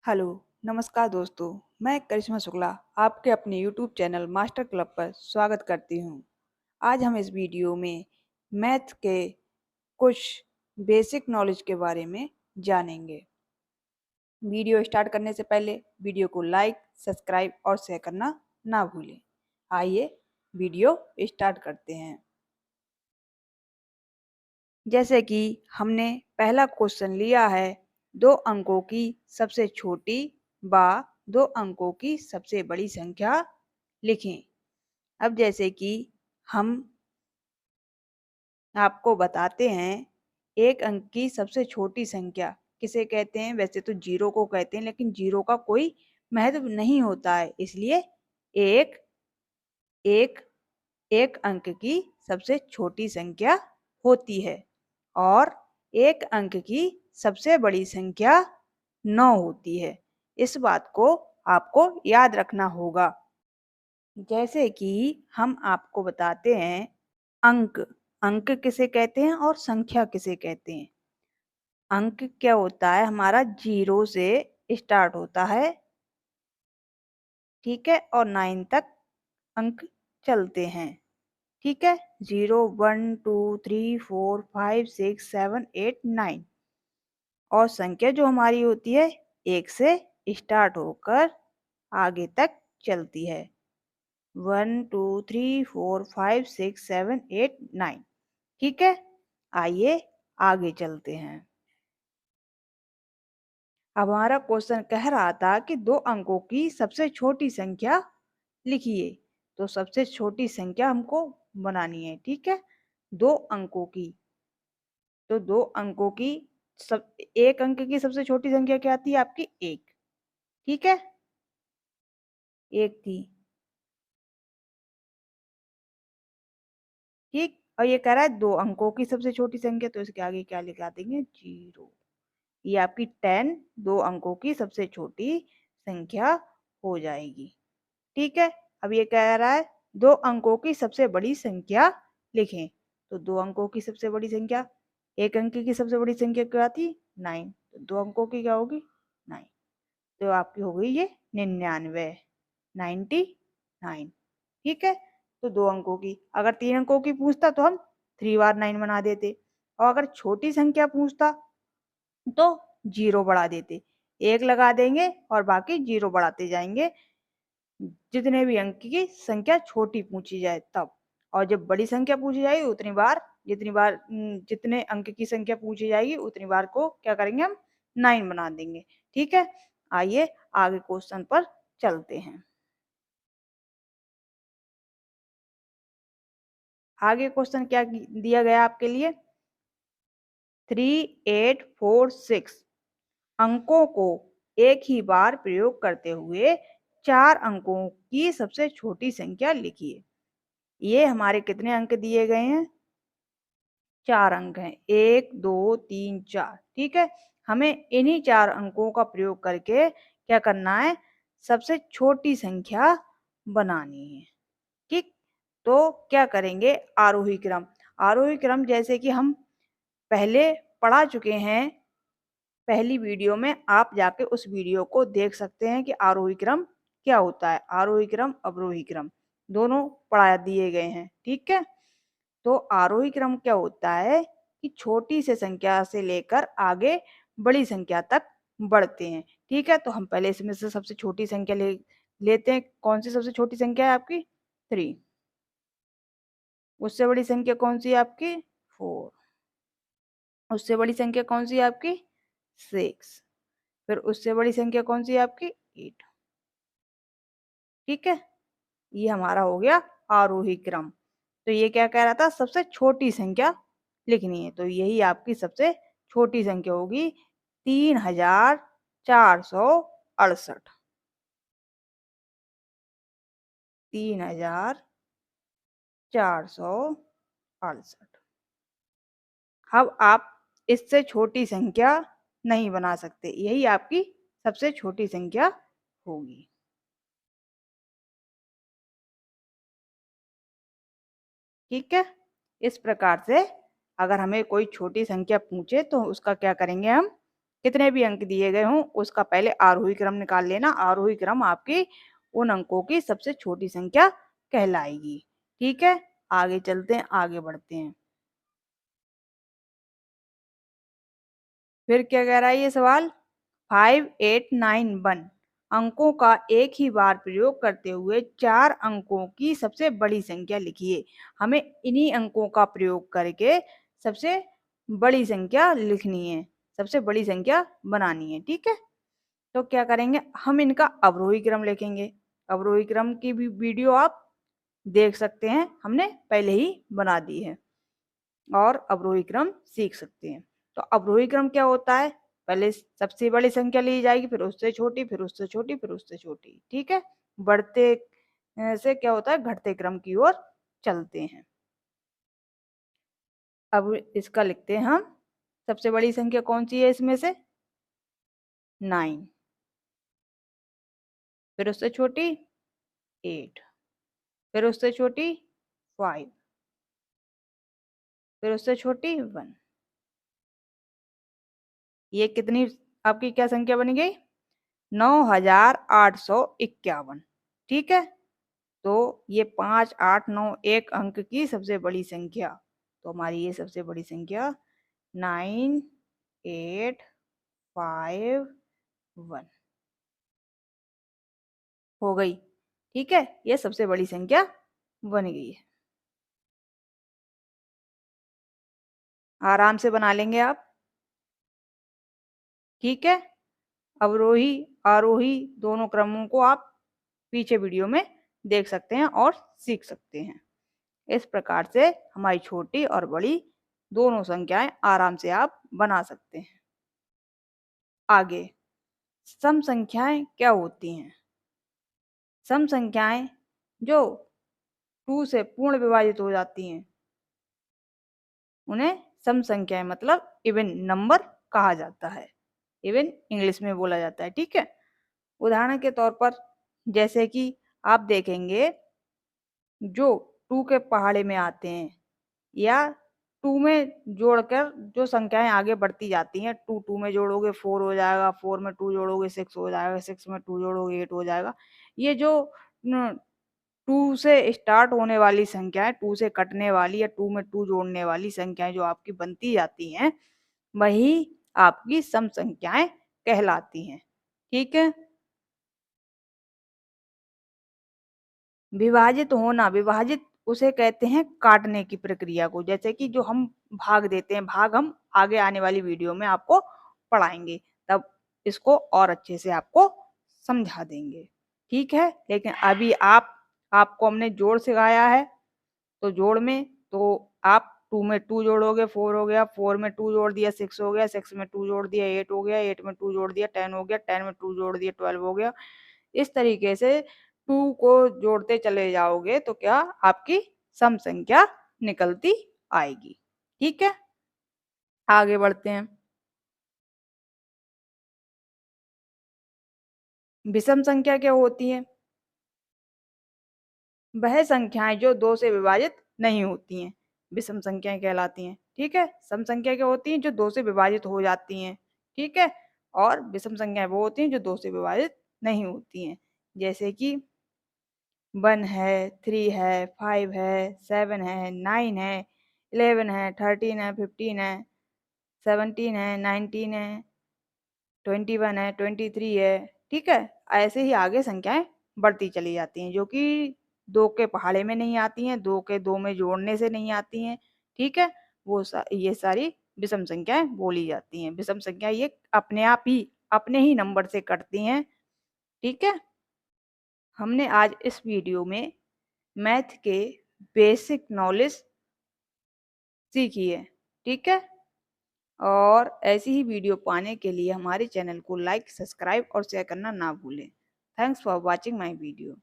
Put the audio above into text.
Hello, नमस्कार दोस्तों। मैं करिश्मा शुक्ला आपके अपने यूट्यूब चैनल मास्टर क्लब पर स्वागत करती हूँ। आज हम इस वीडियो में मैथ के कुछ बेसिक नॉलेज के बारे में जानेंगे। वीडियो स्टार्ट करने से पहले वीडियो को लाइक, सब्सक्राइब और शेयर करना ना भूलें। आइए वीडियो स्टार्ट करते हैं। जैसे कि हमने पहला क्वेश्चन लिया है, 2 अंकों की सबसे छोटी व 2 अंकों की सबसे बड़ी संख्या लिखें। अब जैसे कि हम आपको बताते हैं, एक अंक की सबसे छोटी संख्या किसे कहते हैं? वैसे तो जीरो को कहते हैं, लेकिन जीरो का कोई महत्व नहीं होता है, इसलिए एक एक एक अंक की सबसे छोटी संख्या होती है और एक अंक की सबसे बड़ी संख्या 9 होती है। इस बात को आपको याद रखना होगा। जैसे कि हम आपको बताते हैं, अंक अंक किसे कहते हैं और संख्या किसे कहते हैं? अंक क्या होता है? हमारा जीरो से स्टार्ट होता है, ठीक है, और 9 तक अंक चलते हैं, ठीक है। 0 1 2 3 4 5 6 7 8 9 और संख्या जो हमारी होती है, एक से स्टार्ट होकर आगे तक चलती है। 1 2 3 4 5 6 7 8 9, ठीक है। आइए आगे चलते हैं। अब हमारा क्वेश्चन कह रहा था कि 2 अंकों की सबसे छोटी संख्या लिखिए। तो सबसे छोटी संख्या हमको बनानी है, ठीक है। 2 अंकों की, तो 2 अंकों की सब, एक अंक की सबसे छोटी संख्या क्या थी आपकी? 1, ठीक है, 1 थी, ठीक। और ये कह रहा है 2 अंकों की सबसे छोटी संख्या, तो इसके आगे क्या लिखा देंगे? 0। ये आपकी 10 2 अंकों की सबसे छोटी संख्या हो जाएगी, ठीक है। अब ये कह रहा है 2 अंकों की सबसे बड़ी संख्या लिखें। तो 2 अंकों की सबसे बड़ी संख्या, एक अंक की सबसे बड़ी संख्या क्या थी? 9। तो 2 अंकों की क्या होगी? 9। तो आपकी हो गई ये 99, 99, ठीक है। तो 2 अंकों की, अगर 3 अंकों की पूछता तो हम 3 बार 9 बना देते, और अगर छोटी संख्या पूछता तो 0 बढ़ा देते। 1 लगा देंगे और बाकी 0 बढ़ाते जाएंगे, जितने भी अंक की संख्या छोटी पूछी जाए तब। और जब बड़ी संख्या पूछी जाएगी उतनी बार, जितनी बार जितने अंक की संख्या पूछी जाएगी उतनी बार को क्या करेंगे? हम 9 बना देंगे, ठीक है। आइए आगे क्वेश्चन पर चलते हैं। आगे क्वेश्चन क्या दिया गया आपके लिए? 3 8 4 6 अंकों को एक ही बार प्रयोग करते हुए 4 अंकों की सबसे छोटी संख्या लिखिए। ये हमारे कितने अंक दिए गए हैं? 4 अंक हैं, 1 2 3 4, ठीक है। हमें इन्हीं 4 अंकों का प्रयोग करके क्या करना है? सबसे छोटी संख्या बनानी है, ठीक। तो क्या करेंगे? आरोही क्रम। आरोही क्रम जैसे कि हम पहले पढ़ा चुके हैं, पहली वीडियो में आप जाके उस वीडियो को देख सकते हैं कि आरोही क्रम क्या होता है। आरोही क्रम, अवरोही क्रम दोनों पढ़ा दिए गए हैं, ठीक है। तो आरोही क्रम क्या होता है कि छोटी से संख्या से लेकर आगे बड़ी संख्या तक बढ़ते हैं, ठीक है। तो हम पहले इसमें से सबसे छोटी संख्या लेते हैं। कौन सी सबसे छोटी संख्या है आपकी? 3। उससे बड़ी संख्या कौन सी है आपकी? 4। उससे बड़ी संख्या कौन सी है आपकी? 6। फिर उससे बड़ी संख्या कौन सी है आपकी? 8, ठीक है। ये हमारा हो गया आरोही क्रम। तो ये क्या कह रहा था? सबसे छोटी संख्या लिखनी है, तो यही आपकी सबसे छोटी संख्या होगी, 3468। 3468। अब आप इससे छोटी संख्या नहीं बना सकते, यही आपकी सबसे छोटी संख्या होगी, ठीक है। इस प्रकार से अगर हमें कोई छोटी संख्या पूछे तो उसका क्या करेंगे? हम कितने भी अंक दिए गए हों उसका पहले आरोही क्रम निकाल लेना। आरोही क्रम आपकी उन अंकों की सबसे छोटी संख्या कहलाएगी। ठीक है, आगे चलते हैं, आगे बढ़ते हैं। फिर क्या कह रहा है ये सवाल, 5891 अंकों का एक ही बार प्रयोग करते हुए 4 अंकों की सबसे बड़ी संख्या लिखिए। हमें इन्हीं अंकों का प्रयोग करके सबसे बड़ी संख्या लिखनी है, सबसे बड़ी संख्या बनानी है। ठीक है, तो क्या करेंगे, हम इनका अवरोही क्रम लिखेंगे। अवरोही क्रम की भी वीडियो आप देख सकते हैं, हमने पहले ही बना दी है, और अवरोही क्रम सीख सकते हैं। तो अवरोही क्रम क्या होता है, पहले सबसे बड़ी संख्या ली जाएगी, फिर उससे छोटी, फिर उससे छोटी, फिर उससे छोटी। ठीक है, बढ़ते से क्या होता है, घटते क्रम की ओर चलते हैं। अब इसका लिखते हैं हम, सबसे बड़ी संख्या कौन सी है इसमें से, 9, फिर उससे छोटी 8, फिर उससे छोटी 5, फिर उससे छोटी 1। ये कितनी आपकी क्या संख्या बन गई, 9851। ठीक है, तो ये 5, 8, 9 एक अंक की सबसे बड़ी संख्या, तो हमारी ये सबसे बड़ी संख्या 9851 हो गई। ठीक है, ये सबसे बड़ी संख्या बन गई है। आराम से बना लेंगे आप। ठीक है, अवरोही आरोही दोनों क्रमों को आप पीछे वीडियो में देख सकते हैं और सीख सकते हैं। इस प्रकार से हमारी छोटी और बड़ी दोनों संख्याएं आराम से आप बना सकते हैं। आगे, सम संख्याएं क्या होती हैं। सम संख्याएं जो 2 से पूर्ण विभाजित हो जाती हैं उन्हें सम संख्याएं मतलब इवन नंबर कहा जाता है, इवन इंग्लिश में बोला जाता है। ठीक है, उदाहरण के तौर पर जैसे कि आप देखेंगे जो 2 के पहाड़े में आते हैं, या 2 में जोड़कर जो संख्याएं आगे बढ़ती जाती हैं, 2 2 में जोड़ोगे 4 हो जाएगा, 4 में 2 जोड़ोगे 6 हो जाएगा, 6 में 2 जोड़ोगे 8 हो जाएगा। ये जो 2 से स्टार्ट होने वाली संख्याएं, 2 से कटने वाली या 2 में 2 जोड़ने वाली संख्याएं जो आपकी बनती जाती हैं, वही आपकी सम संख्याएं कहलाती हैं। ठीक है, विभाजित होना, विभाजित उसे कहते हैं काटने की प्रक्रिया को। जैसे कि जो हम भाग देते हैं, भाग हम आगे आने वाली वीडियो में आपको पढ़ाएंगे, तब इसको और अच्छे से आपको समझा देंगे। ठीक है, लेकिन अभी आपको हमने जोड़ सिखाया है, तो जोड़ में तो आप 2 में 2 जोड़ोगे 4 हो गया, 4 में 2 जोड़ दिया 6 हो गया, 6 में 2 जोड़ दिया 8 हो गया, 8 में 2 जोड़ दिया 10 हो गया, 10 में 2 जोड़ दिया 12 हो गया। इस तरीके से 2 को जोड़ते चले जाओगे तो क्या आपकी सम संख्या निकलती आएगी। ठीक है, आगे बढ़ते हैं। विषम संख्या क्या होती है, वह संख्याएं जो 2 से विभाजित नहीं होती हैं, विषम संख्याएं कहलाती हैं। ठीक है, सम संख्या क्या होती हैं, जो 2 से विभाजित हो जाती हैं। ठीक है, और विषम संख्याएं वो होती हैं जो 2 से विभाजित नहीं होती हैं। जैसे कि 1 है, 3 है, 5 है, 7 है, 9 है, 11 है, 13 है, 15 है, 17 है, 19 है, 21 है, 23 है। ठीक है, ऐसे ही आगे संख्याएं बढ़ती चली जाती हैं, जो कि 2 के पहाड़े में नहीं आती हैं, 2 के 2 में जोड़ने से नहीं आती हैं। ठीक है, ये सारी विषम संख्याएं बोली जाती हैं। विषम संख्या ये अपने आप ही अपने ही नंबर से कटती हैं। ठीक है, हमने आज इस वीडियो में मैथ के बेसिक नॉलेज सीखी है। ठीक है, और ऐसी ही वीडियो पाने के लिए हमारे चैनल को लाइक, सब्सक्राइब और शेयर करना ना भूलें। Thanks for watching my video.